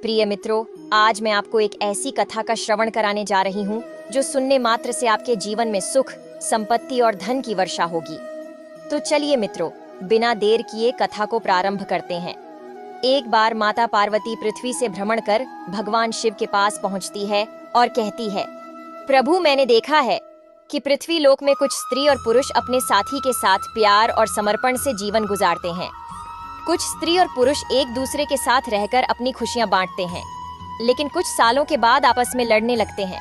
प्रिय मित्रों, आज मैं आपको एक ऐसी कथा का श्रवण कराने जा रही हूँ जो सुनने मात्र से आपके जीवन में सुख, संपत्ति और धन की वर्षा होगी। तो चलिए मित्रों, बिना देर किए कथा को प्रारंभ करते हैं। एक बार माता पार्वती पृथ्वी से भ्रमण कर भगवान शिव के पास पहुंचती है और कहती है, प्रभु, मैंने देखा है कि पृथ्वी लोक में कुछ स्त्री और पुरुष अपने साथी के साथ प्यार और समर्पण से जीवन गुजारते हैं। कुछ स्त्री और पुरुष एक दूसरे के साथ रहकर अपनी खुशियां बांटते हैं, लेकिन कुछ सालों के बाद आपस में लड़ने लगते हैं।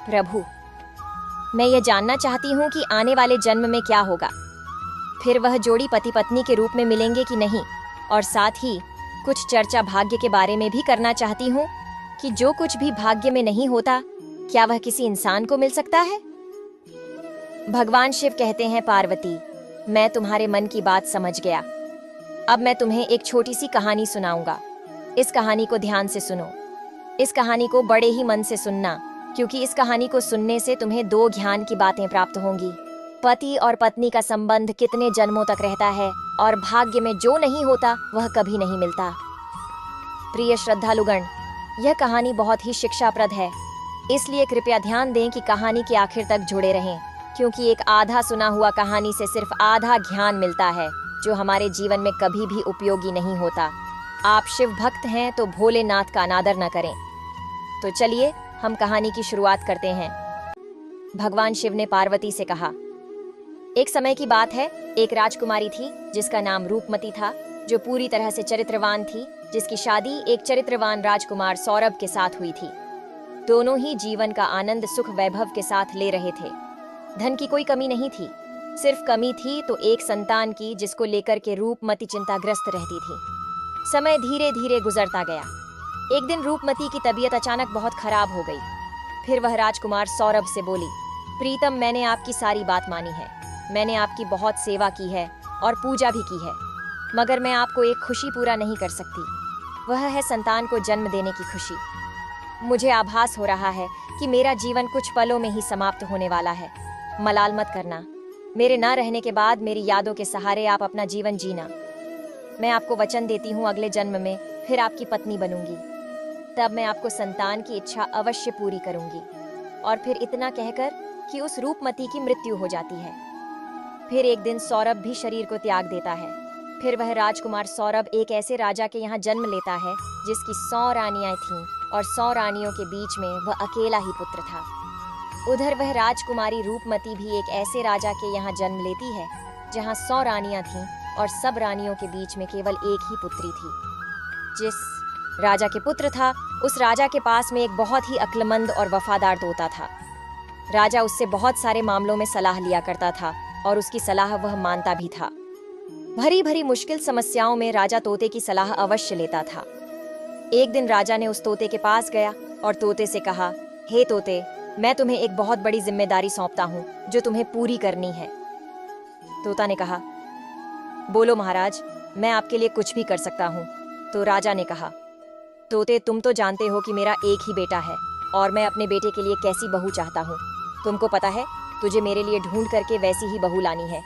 प्रभु, मैं ये जानना चाहती हूँ कि आने वाले जन्म में क्या होगा। फिर वह जोड़ी पति पत्नी के रूप में मिलेंगे कि नहीं, और साथ ही कुछ चर्चा भाग्य के बारे में भी करना चाहती हूँ कि जो कुछ भी भाग्य में नहीं होता, क्या वह किसी इंसान को मिल सकता है। भगवान शिव कहते हैं, पार्वती, मैं तुम्हारे मन की बात समझ गया। अब मैं तुम्हें एक छोटी सी कहानी सुनाऊंगा। इस कहानी को ध्यान से सुनो। इस कहानी को बड़े ही मन से सुनना, क्योंकि इस कहानी को सुनने से तुम्हें दो ज्ञान की बातें प्राप्त होंगी। पति और पत्नी का संबंध कितने जन्मों तक रहता है और भाग्य में जो नहीं होता वह कभी नहीं मिलता। प्रिय श्रद्धालुगण, यह कहानी बहुत ही शिक्षाप्रद है, इसलिए कृपया ध्यान दें कि कहानी के आखिर तक जुड़े रहें, क्योंकि एक आधा सुना हुआ कहानी से सिर्फ आधा ज्ञान मिलता है, जो हमारे जीवन में कभी भी उपयोगी नहीं होता। आप शिव भक्त हैं तो भोलेनाथ का अनादर न करें। तो चलिए हम कहानी की शुरुआत करते हैं। भगवान शिव ने पार्वती से कहा, एक समय की बात है, एक राजकुमारी थी जिसका नाम रूपमती था, जो पूरी तरह से चरित्रवान थी, जिसकी शादी एक चरित्रवान राजकुमार सौरभ के साथ हुई थी। दोनों ही जीवन का आनंद सुख वैभव के साथ ले रहे थे। धन की कोई कमी नहीं थी, सिर्फ कमी थी तो एक संतान की, जिसको लेकर के रूपमती चिंताग्रस्त रहती थी। समय धीरे धीरे गुजरता गया। एक दिन रूपमती की तबीयत अचानक बहुत खराब हो गई। फिर वह राजकुमार सौरभ से बोली, प्रीतम, मैंने आपकी सारी बात मानी है, मैंने आपकी बहुत सेवा की है और पूजा भी की है, मगर मैं आपको एक खुशी पूरा नहीं कर सकती। वह है संतान को जन्म देने की खुशी। मुझे आभास हो रहा है कि मेरा जीवन कुछ पलों में ही समाप्त होने वाला है। मलाल मत करना, मेरे ना रहने के बाद मेरी यादों के सहारे आप अपना जीवन जीना। मैं आपको वचन देती हूँ, अगले जन्म में फिर आपकी पत्नी बनूंगी, तब मैं आपको संतान की इच्छा अवश्य पूरी करूंगी। और फिर इतना कहकर कि उस रूपमती की मृत्यु हो जाती है। फिर एक दिन सौरभ भी शरीर को त्याग देता है। फिर वह राजकुमार सौरभ एक ऐसे राजा के यहाँ जन्म लेता है जिसकी 100 रानियां थीं, और 100 रानियों के बीच में वह अकेला ही पुत्र था। उधर वह राजकुमारी रूपमती भी एक ऐसे राजा के यहाँ जन्म लेती है जहाँ 100 रानियां थीं, और सब रानियों के बीच में केवल एक ही पुत्री थी। जिस राजा के पुत्र था, उस राजा के पास में एक बहुत ही अक्लमंद और वफादार तोता था। राजा उससे बहुत सारे मामलों में सलाह लिया करता था और उसकी सलाह वह मानता भी था। भरी भरी मुश्किल समस्याओं में राजा तोते की सलाह अवश्य लेता था। एक दिन राजा ने उस तोते के पास गया और तोते से कहा, हे तोते, मैं तुम्हें एक बहुत बड़ी जिम्मेदारी सौंपता हूँ जो तुम्हें पूरी करनी है। तोता ने कहा, बोलो महाराज, मैं आपके लिए कुछ भी कर सकता हूँ। तो राजा ने कहा, तोते, तुम तो जानते हो कि मेरा एक ही बेटा है और मैं अपने बेटे के लिए कैसी बहू चाहता हूँ। तुमको पता है, तुझे मेरे लिए ढूंढ करके वैसी ही बहू लानी है।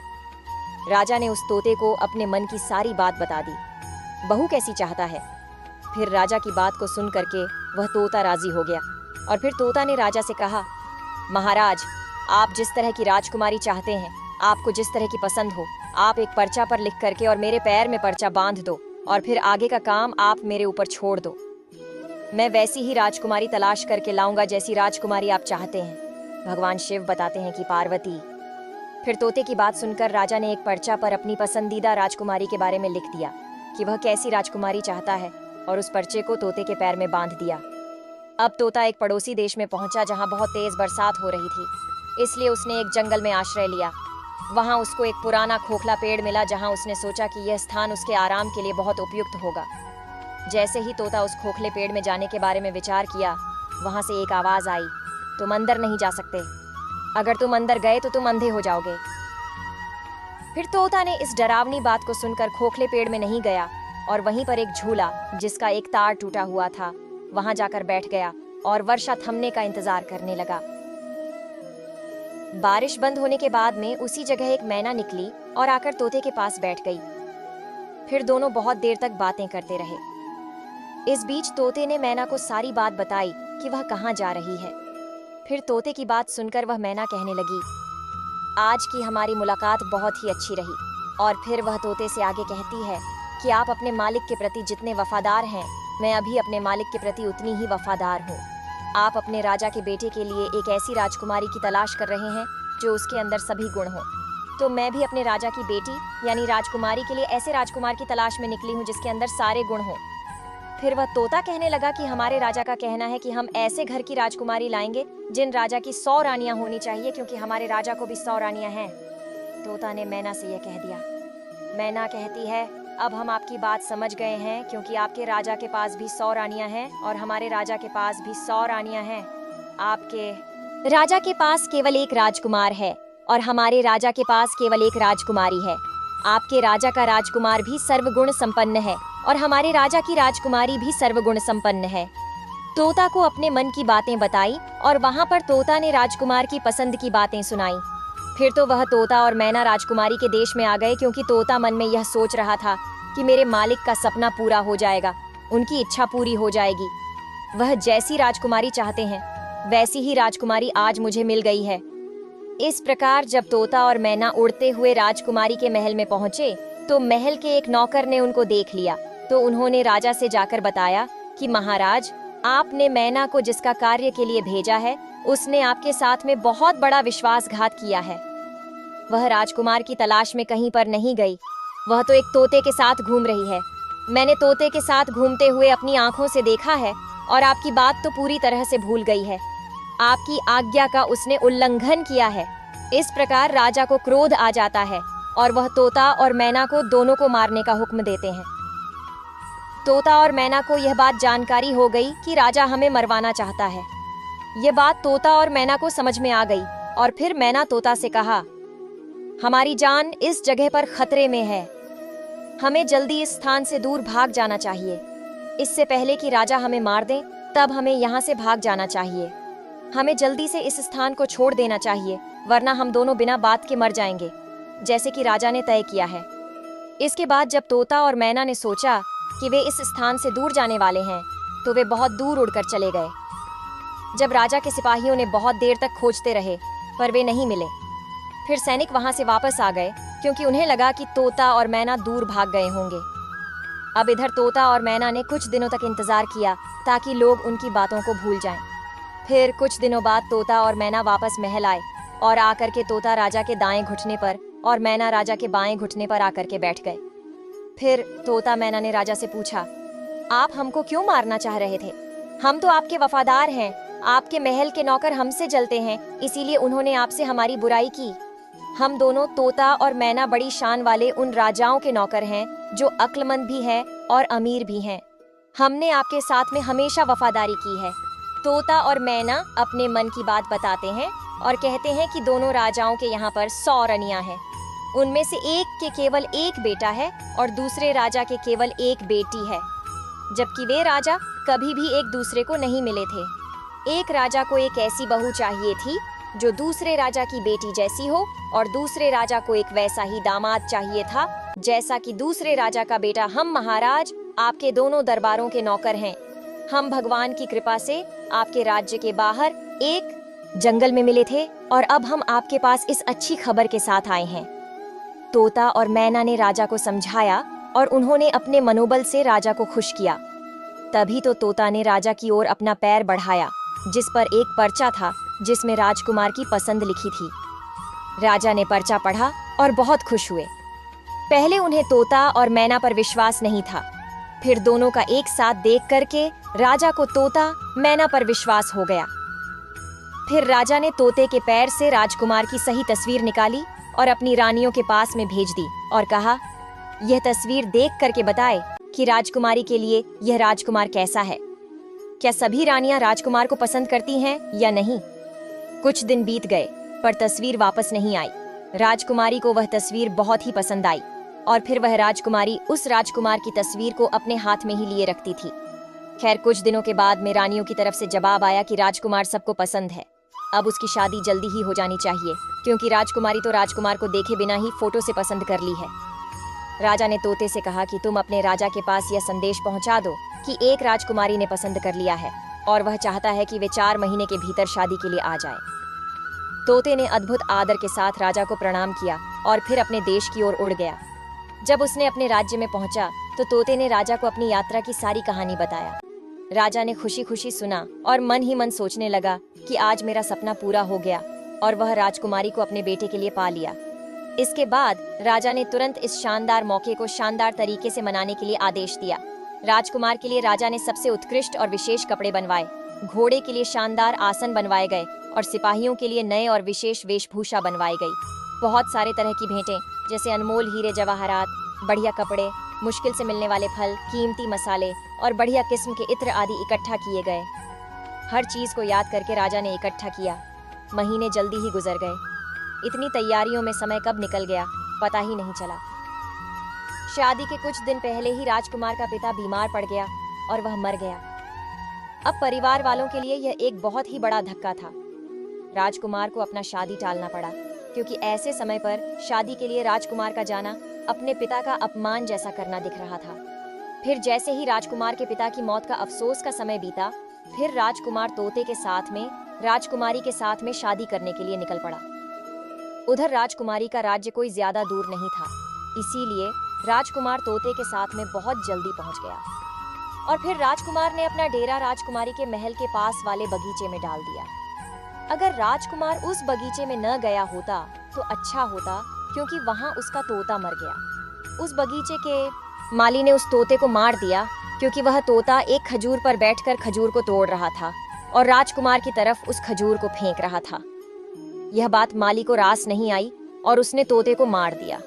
राजा ने उस तोते को अपने मन की सारी बात बता दी। बहू कैसी चाहता है? फिर राजा की बात को सुन करके वह तोता राजी हो गया, और फिर तोता ने राजा से कहा, महाराज, आप जिस तरह की राजकुमारी चाहते हैं, आपको जिस तरह की पसंद हो, आप एक पर्चा पर लिख करके और मेरे पैर में पर्चा बांध दो, और फिर आगे का काम आप मेरे ऊपर छोड़ दो। मैं वैसी ही राजकुमारी तलाश करके लाऊंगा जैसी राजकुमारी आप चाहते हैं। भगवान शिव बताते हैं कि पार्वती। फिर तोते की बात सुनकर राजा ने एक पर्चा पर अपनी पसंदीदा राजकुमारी के बारे में लिख दिया कि वह कैसी राजकुमारी चाहता है, और उस पर्चे को तोते के पैर में बांध दिया। अब तोता एक पड़ोसी देश में पहुंचा जहां बहुत तेज बरसात हो रही थी, इसलिए उसने एक जंगल में आश्रय लिया। वहां उसको एक पुराना खोखला पेड़ मिला, जहां उसने सोचा कि यह स्थान उसके आराम के लिए बहुत उपयुक्त होगा। जैसे ही तोता उस खोखले पेड़ में जाने के बारे में विचार किया, वहां से एक आवाज आई, तुम अंदर नहीं जा सकते, अगर तुम अंदर गए तो तुम अंधे हो जाओगे। फिर तोता ने इस डरावनी बात को सुनकर खोखले पेड़ में नहीं गया, और वहीं पर एक झूला जिसका एक तार टूटा हुआ था, वहां जाकर बैठ गया और वर्षा थमने का इंतजार करने लगा। बारिश बंद होने के बाद में उसी जगह एक मैना निकली और आकर तोते के पास बैठ गई। फिर दोनों बहुत देर तक बातें करते रहे। इस बीच तोते ने मैना को सारी बात बताई कि वह कहाँ जा रही है। फिर तोते की बात सुनकर वह मैना कहने लगी, आज की हमारी मुलाकात बहुत ही अच्छी रही। और फिर वह तोते से आगे कहती है कि आप अपने मालिक के प्रति जितने वफादार हैं, मैं अभी अपने मालिक के प्रति उतनी ही वफादार हूँ। आप अपने राजा के बेटे के लिए एक ऐसी राजकुमारी की तलाश कर रहे हैं जो उसके अंदर सभी गुण हों। तो मैं भी अपने राजा की बेटी यानी राजकुमारी के लिए ऐसे राजकुमार की तलाश में निकली हूँ जिसके अंदर सारे गुण हों। फिर वह तोता कहने लगा कि हमारे राजा का कहना है कि हम ऐसे घर की राजकुमारी लाएंगे जिन राजा की 100 रानियां होनी चाहिए, क्योंकि हमारे राजा को भी 100 रानियां हैं। तोता ने मैना से यह कह दिया। मैना कहती है, अब हम आपकी बात समझ गए हैं, क्योंकि आपके राजा के पास भी 100 रानियां हैं और हमारे राजा के पास भी 100 रानियां हैं। आपके राजा के पास केवल एक राजकुमार है और हमारे राजा के पास केवल एक राजकुमारी है। आपके राजा का राजकुमार भी सर्वगुण संपन्न है और हमारे राजा की राजकुमारी भी सर्वगुण संपन्न है। तोता को अपने मन की बातें बताई और वहाँ पर तोता ने राजकुमार की पसंद की बातें सुनाई। फिर तो वह तोता और मैना राजकुमारी के देश में आ गए, क्योंकि तोता मन में यह सोच रहा था कि मेरे मालिक का सपना पूरा हो जाएगा, उनकी इच्छा पूरी हो जाएगी। वह जैसी राजकुमारी चाहते हैं वैसी ही राजकुमारी आज मुझे मिल गई है। इस प्रकार जब तोता और मैना उड़ते हुए राजकुमारी के महल में पहुंचे तो महल के एक नौकर ने उनको देख लिया। तो उन्होंने राजा से जाकर बताया कि महाराज, आपने मैना को जिसका कार्य के लिए भेजा है उसने आपके साथ में बहुत बड़ा विश्वासघात किया है। वह राजकुमार की तलाश में कहीं पर नहीं गई, वह तो एक तोते के साथ घूम रही है। मैंने तोते के साथ घूमते हुए अपनी आंखों से देखा है और आपकी बात तो पूरी तरह से भूल गई है। आपकी आज्ञा का उसने उल्लंघन किया है। इस प्रकार राजा को क्रोध आ जाता है और वह तोता और मैना को दोनों को मारने का हुक्म देते हैं। तोता और मैना को यह बात जानकारी हो गई कि राजा हमें मरवाना चाहता है। यह बात तोता और मैना को समझ में आ गई और फिर मैना तोता से कहा, हमारी जान इस जगह पर खतरे में है, हमें जल्दी इस स्थान से दूर भाग जाना चाहिए। इससे पहले कि राजा हमें मार दें तब हमें यहाँ से भाग जाना चाहिए। हमें जल्दी से इस स्थान को छोड़ देना चाहिए, वरना हम दोनों बिना बात के मर जाएंगे, जैसे कि राजा ने तय किया है। इसके बाद जब तोता और मैना ने सोचा कि वे इस स्थान से दूर जाने वाले हैं तो वे बहुत दूर उड़कर चले गए। जब राजा के सिपाहियों ने बहुत देर तक खोजते रहे पर वे नहीं मिले, फिर सैनिक वहां से वापस आ गए, क्योंकि उन्हें लगा कि तोता और मैना दूर भाग गए होंगे। अब इधर तोता और मैना ने कुछ दिनों तक इंतजार किया ताकि लोग उनकी बातों को भूल जाएं। फिर कुछ दिनों बाद तोता और मैना वापस महल आए और आकर के तोता राजा के दाएं घुटने पर और मैना राजा के बाएं घुटने पर आकर के बैठ गए। फिर तोता मैना ने राजा से पूछा, आप हमको क्यों मारना चाह रहे थे? हम तो आपके वफादार हैं, आपके महल के नौकर हमसे जलते हैं, इसीलिए उन्होंने आपसे हमारी बुराई की। हम दोनों तोता और मैना बड़ी शान वाले उन राजाओं के नौकर हैं जो अक्लमंद भी हैं और अमीर भी हैं। हमने आपके साथ में हमेशा वफादारी की है। तोता और मैना अपने मन की बात बताते हैं और कहते हैं कि दोनों राजाओं के यहाँ पर 100 रानियां हैं। उनमें से एक के केवल एक बेटा है और दूसरे राजा के केवल एक बेटी है, जबकि वे राजा कभी भी एक दूसरे को नहीं मिले थे। एक राजा को एक ऐसी बहू चाहिए थी जो दूसरे राजा की बेटी जैसी हो और दूसरे राजा को एक वैसा ही दामाद चाहिए था जैसा कि दूसरे राजा का बेटा। हम महाराज आपके दोनों दरबारों के नौकर हैं। हम भगवान की कृपा से आपके राज्य के बाहर एक जंगल में मिले थे और अब हम आपके पास इस अच्छी खबर के साथ आए हैं। तोता और मैना ने राजा को समझाया और उन्होंने अपने मनोबल से राजा को खुश किया। तभी तो तोता ने राजा की ओर अपना पैर बढ़ाया, जिस पर एक पर्चा था जिसमें राजकुमार की पसंद लिखी थी। राजा ने पर्चा पढ़ा और बहुत खुश हुए। पहले उन्हें तोता और मैना पर विश्वास नहीं था, फिर दोनों का एक साथ देख करके राजा को तोता मैना पर विश्वास हो गया। फिर राजा ने तोते के पैर से राजकुमार की सही तस्वीर निकाली और अपनी रानियों के पास में भेज दी और कहा, यह तस्वीर देख करके बताए कि राजकुमारी के लिए यह राजकुमार कैसा है। क्या सभी रानियां राजकुमार को पसंद करती हैं या नहीं? कुछ दिन बीत गए पर तस्वीर वापस नहीं आई। राजकुमारी को वह तस्वीर बहुत ही पसंद आई और फिर वह राजकुमारी उस राजकुमार की तस्वीर को अपने हाथ में ही लिए रखती थी। खैर कुछ दिनों के बाद में रानियों की तरफ से जवाब आया कि राजकुमार सबको पसंद है, अब उसकी शादी जल्दी ही हो जानी चाहिए, क्योंकि राजकुमारी तो राजकुमार को देखे बिना ही फोटो से पसंद कर ली है। राजा ने तोते से कहा कि तुम अपने राजा के पास यह संदेश पहुंचा दो कि एक राजकुमारी ने पसंद कर लिया है और वह चाहता है कि वे 4 महीने के भीतर शादी के लिए आ जाए। तोते ने अद्भुत आदर के साथ राजा को प्रणाम किया और फिर अपने देश की ओर उड़ गया। जब उसने अपने राज्य में पहुंचा तो तोते ने राजा को अपनी यात्रा की सारी कहानी बताया। राजा ने खुशी खुशी सुना और मन ही मन सोचने लगा कि आज मेरा सपना पूरा हो गया और वह राजकुमारी को अपने बेटे के लिए पा लिया। इसके बाद राजा ने तुरंत इस शानदार मौके को शानदार तरीके से मनाने के लिए आदेश दिया। राजकुमार के लिए राजा ने सबसे उत्कृष्ट और विशेष कपड़े बनवाए, घोड़े के लिए शानदार आसन बनवाए गए और सिपाहियों के लिए नए और विशेष वेशभूषा बनवाई गई। बहुत सारे तरह की भेंटें जैसे अनमोल हीरे जवाहरात, बढ़िया कपड़े, मुश्किल से मिलने वाले फल, कीमती मसाले और बढ़िया किस्म के इत्र आदि इकट्ठा किए गए। हर चीज को याद करके राजा ने इकट्ठा किया। महीने जल्दी ही गुजर गए। इतनी तैयारियों में समय कब निकल गया पता ही नहीं चला। शादी के कुछ दिन पहले ही राजकुमार का पिता बीमार पड़ गया और वह मर गया। अब परिवार वालों के लिए यह एक बहुत ही बड़ा धक्का था। राजकुमार को अपना शादी टालना पड़ा क्योंकि ऐसे समय पर शादी के लिए राजकुमार का जाना अपने पिता का अपमान जैसा करना दिख रहा था। फिर जैसे ही राजकुमार के पिता की मौत का अफसोस का समय बीता, फिर राजकुमार तोते के साथ में राजकुमारी के साथ में शादी करने के लिए निकल पड़ा। उधर राजकुमारी का राज्य कोई ज्यादा दूर नहीं था, इसीलिए राजकुमार तोते के साथ में बहुत जल्दी पहुंच गया और फिर राजकुमार ने अपना डेरा राजकुमारी के महल के पास वाले बगीचे में डाल दिया। अगर राजकुमार उस बगीचे में न गया होता तो अच्छा होता, क्योंकि वहां उसका तोता मर गया। उस बगीचे के माली ने उस तोते को मार दिया क्योंकि वह तोता एक खजूर पर बैठकर खजूर को तोड़ रहा था और राजकुमार की तरफ उस खजूर को फेंक रहा था। यह बात माली को रास नहीं आई और उसने तोते को मार दिया।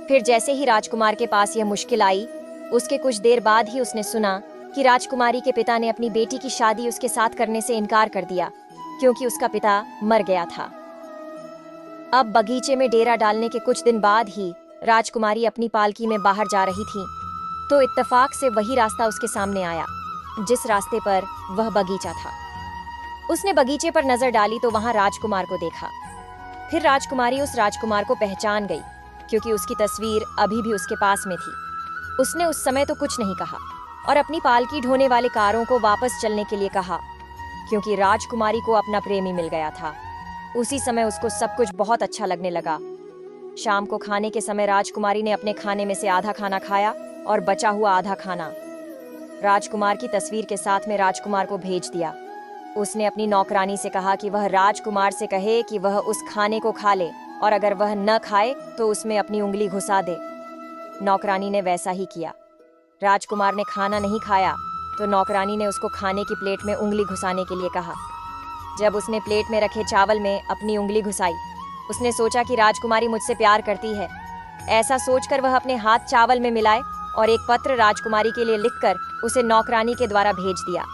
फिर जैसे ही राजकुमार के पास यह मुश्किल आई, उसके कुछ देर बाद ही उसने सुना कि राजकुमारी के पिता ने अपनी बेटी की शादी उसके साथ करने से इनकार कर दिया क्योंकि उसका पिता मर गया था। अब बगीचे में डेरा डालने के कुछ दिन बाद ही राजकुमारी अपनी पालकी में बाहर जा रही थी तो इत्तेफाक से वही रास्ता उसके सामने आया जिस रास्ते पर वह बगीचा था। उसने बगीचे पर नजर डाली तो वहां राजकुमार को देखा। फिर राजकुमारी उस राजकुमार को पहचान गई क्योंकि उसकी तस्वीर अभी भी उसके पास में थी। उसने उस समय तो कुछ नहीं कहा और अपनी पालकी ढोने वाले कारों को वापस चलने के लिए कहा क्योंकि राजकुमारी को अपना प्रेमी मिल गया था। उसी समय उसको सब कुछ बहुत अच्छा लगने लगा। शाम को खाने के समय राजकुमारी ने अपने खाने में से आधा खाना खाया और बचा हुआ आधा खाना राजकुमार की तस्वीर के साथ में राजकुमार को भेज दिया। उसने अपनी नौकरानी से कहा कि वह राजकुमार से कहे कि वह उस खाने को खा ले और अगर वह न खाए तो उसमें अपनी उंगली घुसा दे। नौकरानी ने वैसा ही किया। राजकुमार ने खाना नहीं खाया तो नौकरानी ने उसको खाने की प्लेट में उंगली घुसाने के लिए कहा। जब उसने प्लेट में रखे चावल में अपनी उंगली घुसाई, उसने सोचा कि राजकुमारी मुझसे प्यार करती है। ऐसा सोचकर वह अपने हाथ चावल में मिलाए और एक पत्र राजकुमारी के लिए लिखकर उसे नौकरानी के द्वारा भेज दिया।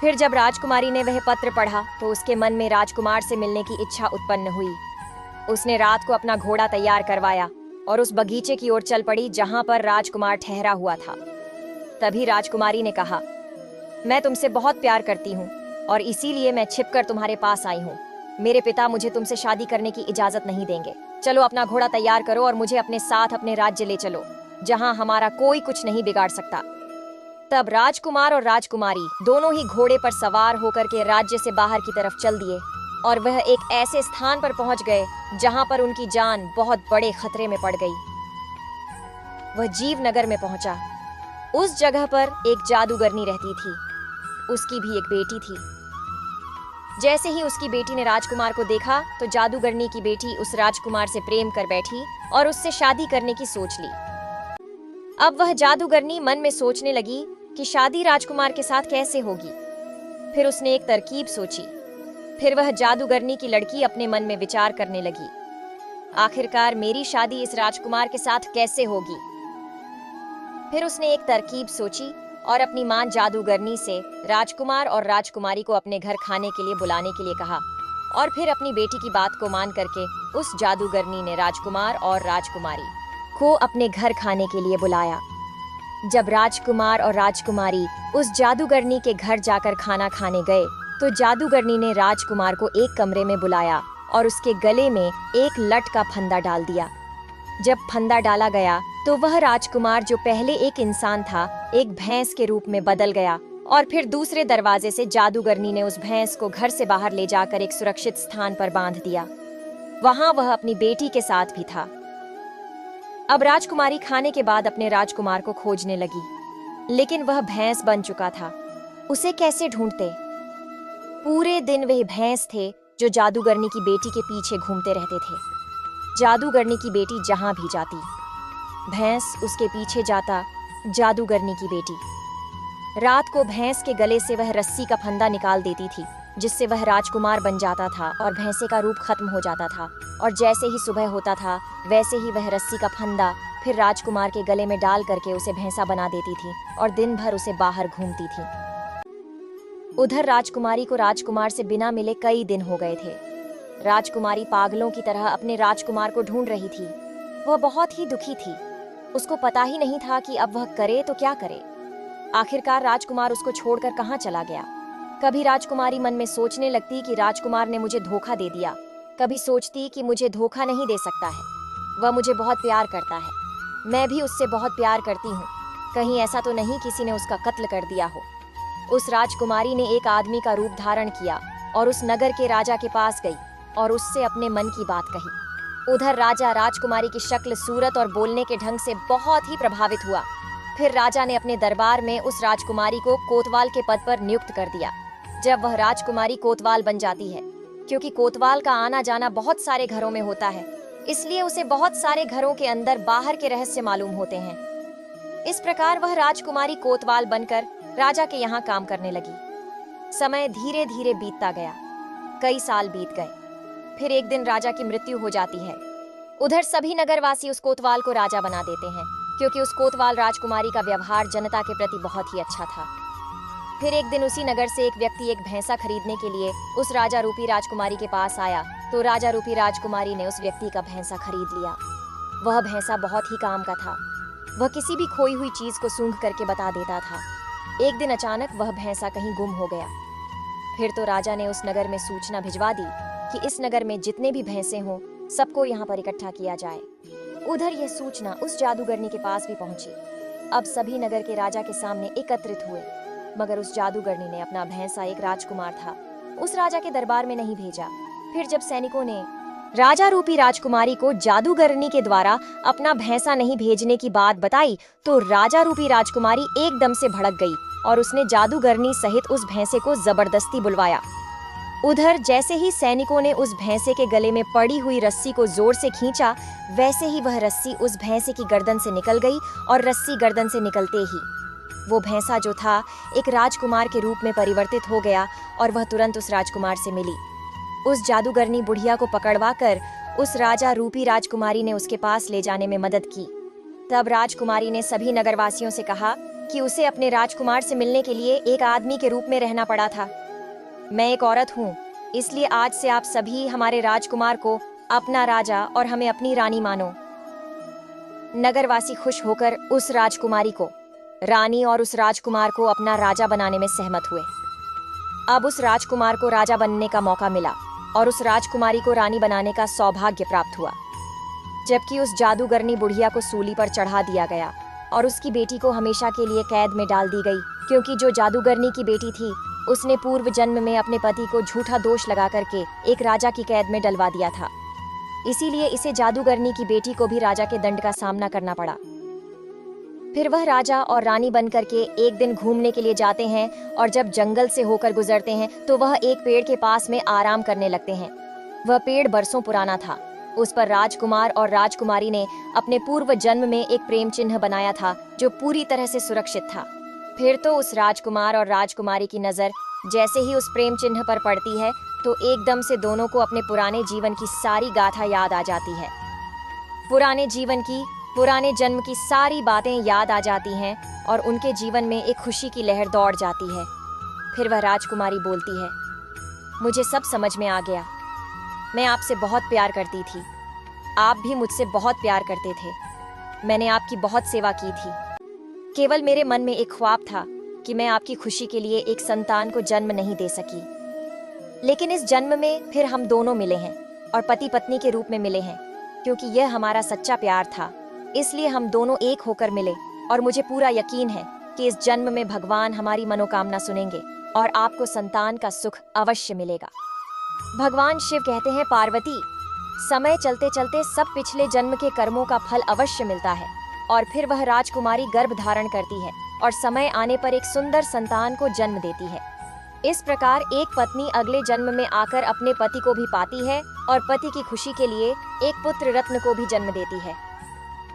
फिर जब राजकुमारी ने वह पत्र पढ़ा तो उसके मन में राजकुमार से मिलने की इच्छा उत्पन्न हुई। उसने रात को अपना घोड़ा तैयार करवाया और उस बगीचे की ओर चल पड़ी जहां पर राजकुमार ठहरा हुआ था। तभी राजकुमारी ने कहा, मैं तुमसे बहुत प्यार करती हूँ और इसीलिए मैं छिपकर तुम्हारे पास आई हूँ। मेरे पिता मुझे तुमसे शादी करने की इजाजत नहीं देंगे। चलो अपना घोड़ा तैयार करो और मुझे अपने साथ अपने राज्य ले चलो जहाँ हमारा कोई कुछ नहीं बिगाड़ सकता। तब राजकुमार और राजकुमारी दोनों ही घोड़े पर सवार होकर के राज्य से बाहर की तरफ चल दिए और वह एक ऐसे स्थान पर पहुंच गए जहां पर उनकी जान बहुत बड़े खतरे में पड़ गई। वह जीवनगर में पहुंचा। उस जगह पर एक जादूगरनी रहती थी। उसकी भी एक बेटी थी। जैसे ही उसकी बेटी ने राजकुमार को देखा तो जादूगरनी की बेटी उस राजकुमार से प्रेम कर बैठी और उससे शादी करने की सोच ली। अब वह जादूगरनी मन में सोचने लगी कि शादी राजकुमार के साथ कैसे होगी। फिर उसने एक तरकीब सोची। फिर वह जादूगरनी की लड़की अपने मन में विचार करने लगी, आखिरकार मेरी शादी इस राजकुमार के साथ कैसे होगी। फिर उसने एक तरकीब सोची और अपनी मां जादूगरनी से राजकुमार और राजकुमारी को अपने घर खाने के लिए बुलाने के लिए कहा और फिर अपनी बेटी की बात को मान करके उस जादूगरनी ने राजकुमार और राजकुमारी को अपने घर खाने के लिए बुलाया। जब राजकुमार और राजकुमारी उस जादूगरनी के घर जाकर खाना खाने गए तो जादूगरनी ने राजकुमार को एक कमरे में बुलाया और उसके गले में एक लठ का फंदा डाल दिया। जब फंदा डाला गया तो वह राजकुमार जो पहले एक इंसान था एक भैंस के रूप में बदल गया और फिर दूसरे दरवाजे से जादूगरनी ने उस भैंस को घर से बाहर ले जाकर एक सुरक्षित स्थान पर बांध दिया। वहां वह अपनी बेटी के साथ भी था। अब राजकुमारी खाने के बाद अपने राजकुमार को खोजने लगी, लेकिन वह भैंस बन चुका था। उसे कैसे ढूंढते? पूरे दिन वह भैंस थे जो जादूगरनी की बेटी के पीछे घूमते रहते थे। जादूगरनी की बेटी जहां भी जाती, भैंस उसके पीछे जाता। जादूगरनी की बेटी रात को भैंस के गले से वह रस्सी का फंदा निकाल देती थी, जिससे वह राजकुमार बन जाता था और भैंसे का रूप खत्म हो जाता था। और जैसे ही सुबह होता था, वैसे ही वह रस्सी का फंदा फिर राजकुमार के गले में डाल करके उसे भैंसा बना देती थी और दिन भर उसे बाहर घूमती थी। उधर राजकुमारी को राजकुमार से बिना मिले कई दिन हो गए थे। राजकुमारी पागलों की तरह अपने राजकुमार को ढूंढ रही थी। वह बहुत ही दुखी थी। उसको पता ही नहीं था कि अब वह करे तो क्या करे। आखिरकार राजकुमार उसको छोड़कर कहाँ चला गया। कभी राजकुमारी मन में सोचने लगती कि राजकुमार ने मुझे धोखा दे दिया, कभी सोचती कि मुझे धोखा नहीं दे सकता है, वह मुझे बहुत प्यार करता है, मैं भी उससे बहुत प्यार करती हूँ। कहीं ऐसा तो नहीं किसी ने उसका कत्ल कर दिया हो। उस राजकुमारी ने एक आदमी का रूप धारण किया और उस नगर के राजा के पास गई और उससे अपने मन की बात कही। उधर राजा राजकुमारी की शक्ल, सूरत और बोलने के ढंग से बहुत ही प्रभावित हुआ। फिर राजा ने अपने दरबार में उस राजकुमारी को कोतवाल के पद पर नियुक्त कर दिया। जब वह राजकुमारी कोतवाल बन जाती है, क्योंकि कोतवाल का आना जाना बहुत सारे घरों में होता है, इसलिए उसे बहुत सारे घरों के अंदर बाहर के रहस्य मालूम होते हैं। इस प्रकार वह राजकुमारी कोतवाल बनकर राजा के यहाँ काम करने लगी। समय धीरे धीरे बीतता गया। कई साल बीत गए। फिर एक दिन राजा की मृत्यु हो जाती है। उधर सभी नगरवासी उस कोतवाल को राजा बना देते हैं, क्योंकि उस कोतवाल राजकुमारी का व्यवहार जनता के प्रति बहुत ही अच्छा था। फिर एक दिन उसी नगर से एक व्यक्ति एक भैंसा खरीदने के लिए उस राजा रूपी राजकुमारी के पास आया, तो राजा रूपी राजकुमारी ने उस व्यक्ति का भैंसा खरीद लिया। वह भैंसा बहुत ही काम का था। वह किसी भी खोई हुई चीज को सूंघ करके बता देता था। एक दिन अचानक वह भैंसा कहीं गुम हो गया। फिर तो राजा ने उस नगर में सूचना भिजवा दी कि इस नगर में जितने भी भैंसे हों, सबको यहाँ पर इकट्ठा किया जाए। उधर यह सूचना उस जादूगरनी के पास भी पहुंची। अब सभी नगर के राजा के सामने एकत्रित हुए, मगर उस जादूगरनी ने अपना भैंसा, एक राजकुमार था, उस राजा के दरबार में नहीं भेजा। फिर जब सैनिकों ने राजा रूपी राजकुमारी को जादूगरनी के द्वारा अपना भैंसा नहीं भेजने की बात बताई, तो राजा रूपी राजकुमारी एकदम से भड़क गई और उसने जादूगरनी सहित उस भैंसे को जबरदस्ती बुलवाया। उधर जैसे ही सैनिकों ने उस भैंसे के गले में पड़ी हुई रस्सी को जोर से खींचा, वैसे ही वह रस्सी उस भैंसे की गर्दन से निकल गई और रस्सी गर्दन से निकलते ही वो भैंसा जो था एक राजकुमार के रूप में परिवर्तित हो गया और वह तुरंत उस राजकुमार से मिली। उस जादूगरनी बुढ़िया को पकड़वाकर उस राजा रूपी राजकुमारी ने उसके पास ले जाने में मदद की। तब राजकुमारी ने सभी नगरवासियों से कहा कि उसे अपने राजकुमार से मिलने के लिए एक आदमी के रूप में रहना पड़ा था। मैं एक औरत हूँ, इसलिए आज से आप सभी हमारे राजकुमार को अपना राजा और हमें अपनी रानी मानो। नगरवासी खुश होकर उस राजकुमारी को रानी और उस राजकुमार को अपना राजा बनाने में सहमत हुए। अब उस राजकुमार को राजा बनने का मौका मिला और उस राजकुमारी को रानी बनाने का सौभाग्य प्राप्त हुआ, जबकि उस जादूगरनी बुढ़िया को सूली पर चढ़ा दिया गया और उसकी बेटी को हमेशा के लिए कैद में डाल दी गई, क्योंकि जो जादूगरनी की बेटी थी उसने पूर्व जन्म में अपने पति को झूठा दोष लगा करके एक राजा की कैद में डलवा दिया था। इसीलिए इसे जादूगरनी की बेटी को भी राजा के दंड का सामना करना पड़ा। फिर वह राजा और रानी बन करके एक दिन घूमने के लिए जाते हैं और जब जंगल से होकर गुजरते हैं तो वह एक पेड़ के पास में आराम करने लगते हैं। वह पेड़ बरसों पुराना था। उस पर राजकुमार और राजकुमारी ने अपने पूर्व जन्म में एक प्रेम चिन्ह बनाया था जो पूरी तरह से सुरक्षित था। फिर तो उस राजकुमार और राजकुमारी की नजर जैसे ही उस प्रेम चिन्ह पर पड़ती है तो एकदम से दोनों को अपने पुराने जीवन की सारी गाथा याद आ जाती है। पुराने जन्म की सारी बातें याद आ जाती हैं और उनके जीवन में एक खुशी की लहर दौड़ जाती है। फिर वह राजकुमारी बोलती है, मुझे सब समझ में आ गया। मैं आपसे बहुत प्यार करती थी, आप भी मुझसे बहुत प्यार करते थे। मैंने आपकी बहुत सेवा की थी। केवल मेरे मन में एक ख्वाब था कि मैं आपकी खुशी के लिए एक संतान को जन्म नहीं दे सकी, लेकिन इस जन्म में फिर हम दोनों मिले हैं और पति पत्नी के रूप में मिले हैं, क्योंकि यह हमारा सच्चा प्यार था। इसलिए हम दोनों एक होकर मिले और मुझे पूरा यकीन है कि इस जन्म में भगवान हमारी मनोकामना सुनेंगे और आपको संतान का सुख अवश्य मिलेगा। भगवान शिव कहते हैं, पार्वती, समय चलते चलते सब पिछले जन्म के कर्मों का फल अवश्य मिलता है और फिर वह राजकुमारी गर्भ धारण करती है और समय आने पर एक सुंदर संतान को जन्म देती है। इस प्रकार एक पत्नी अगले जन्म में आकर अपने पति को भी पाती है और पति की खुशी के लिए एक पुत्र रत्न को भी जन्म देती है।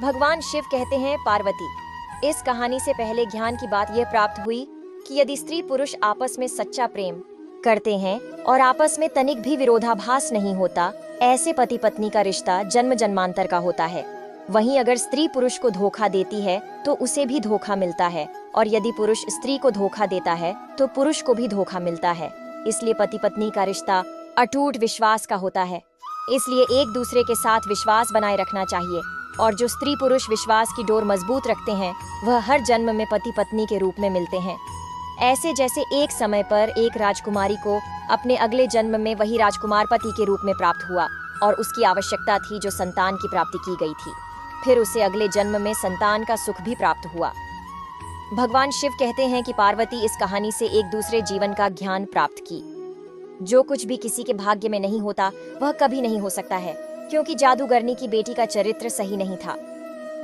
भगवान शिव कहते हैं, पार्वती, इस कहानी से पहले ज्ञान की बात यह प्राप्त हुई कि यदि स्त्री पुरुष आपस में सच्चा प्रेम करते हैं और आपस में तनिक भी विरोधाभास नहीं होता, ऐसे पति पत्नी का रिश्ता जन्म जन्मांतर का होता है। वहीं अगर स्त्री पुरुष को धोखा देती है तो उसे भी धोखा मिलता है और यदि पुरुष स्त्री को धोखा देता है तो पुरुष को भी धोखा मिलता है। इसलिए पति पत्नी का रिश्ता अटूट विश्वास का होता है। इसलिए एक दूसरे के साथ विश्वास बनाए रखना चाहिए और जो स्त्री पुरुष विश्वास की डोर मजबूत रखते हैं वह हर जन्म में पति पत्नी के रूप में मिलते हैं। ऐसे जैसे एक समय पर एक राजकुमारी को अपने अगले जन्म में वही राजकुमार पति के रूप में प्राप्त हुआ और उसकी आवश्यकता थी जो संतान की प्राप्ति की गई थी। फिर उसे अगले जन्म में संतान का सुख भी प्राप्त हुआ। भगवान शिव कहते हैं कि पार्वती इस कहानी से एक दूसरे जीवन का ज्ञान प्राप्त की। जो कुछ भी किसी के भाग्य में नहीं होता वह कभी नहीं हो सकता है, क्योंकि जादूगरनी की बेटी का चरित्र सही नहीं था।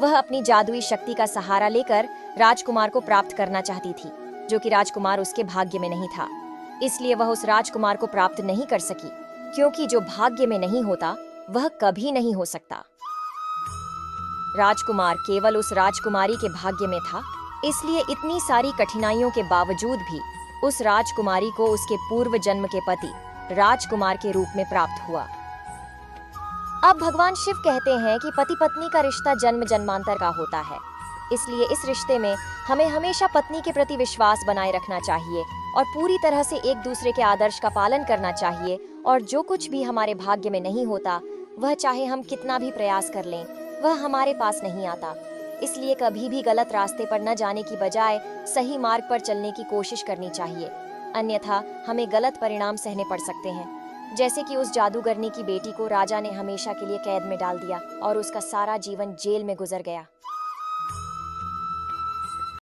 वह अपनी जादुई शक्ति का सहारा लेकर राजकुमार को प्राप्त करना चाहती थी, जो कि राजकुमार उसके भाग्य में नहीं था। इसलिए वह उस राजकुमार को प्राप्त नहीं कर सकी, क्योंकि जो भाग्य में नहीं होता वह कभी नहीं हो सकता। राजकुमार केवल उस राजकुमारी के भाग्य में था, इसलिए इतनी सारी कठिनाइयों के बावजूद भी उस राजकुमारी को उसके पूर्व जन्म के पति राजकुमार के रूप में प्राप्त हुआ। अब भगवान शिव कहते हैं कि पति पत्नी का रिश्ता जन्म जन्मांतर का होता है, इसलिए इस रिश्ते में हमें हमेशा पत्नी के प्रति विश्वास बनाए रखना चाहिए और पूरी तरह से एक दूसरे के आदर्श का पालन करना चाहिए। और जो कुछ भी हमारे भाग्य में नहीं होता वह चाहे हम कितना भी प्रयास कर लें वह हमारे पास नहीं आता। इसलिए कभी भी गलत रास्ते पर न जाने की बजाय सही मार्ग पर चलने की कोशिश करनी चाहिए, अन्यथा हमें गलत परिणाम सहने पड़ सकते हैं। जैसे कि उस जादूगरनी की बेटी को राजा ने हमेशा के लिए कैद में डाल दिया और उसका सारा जीवन जेल में गुजर गया।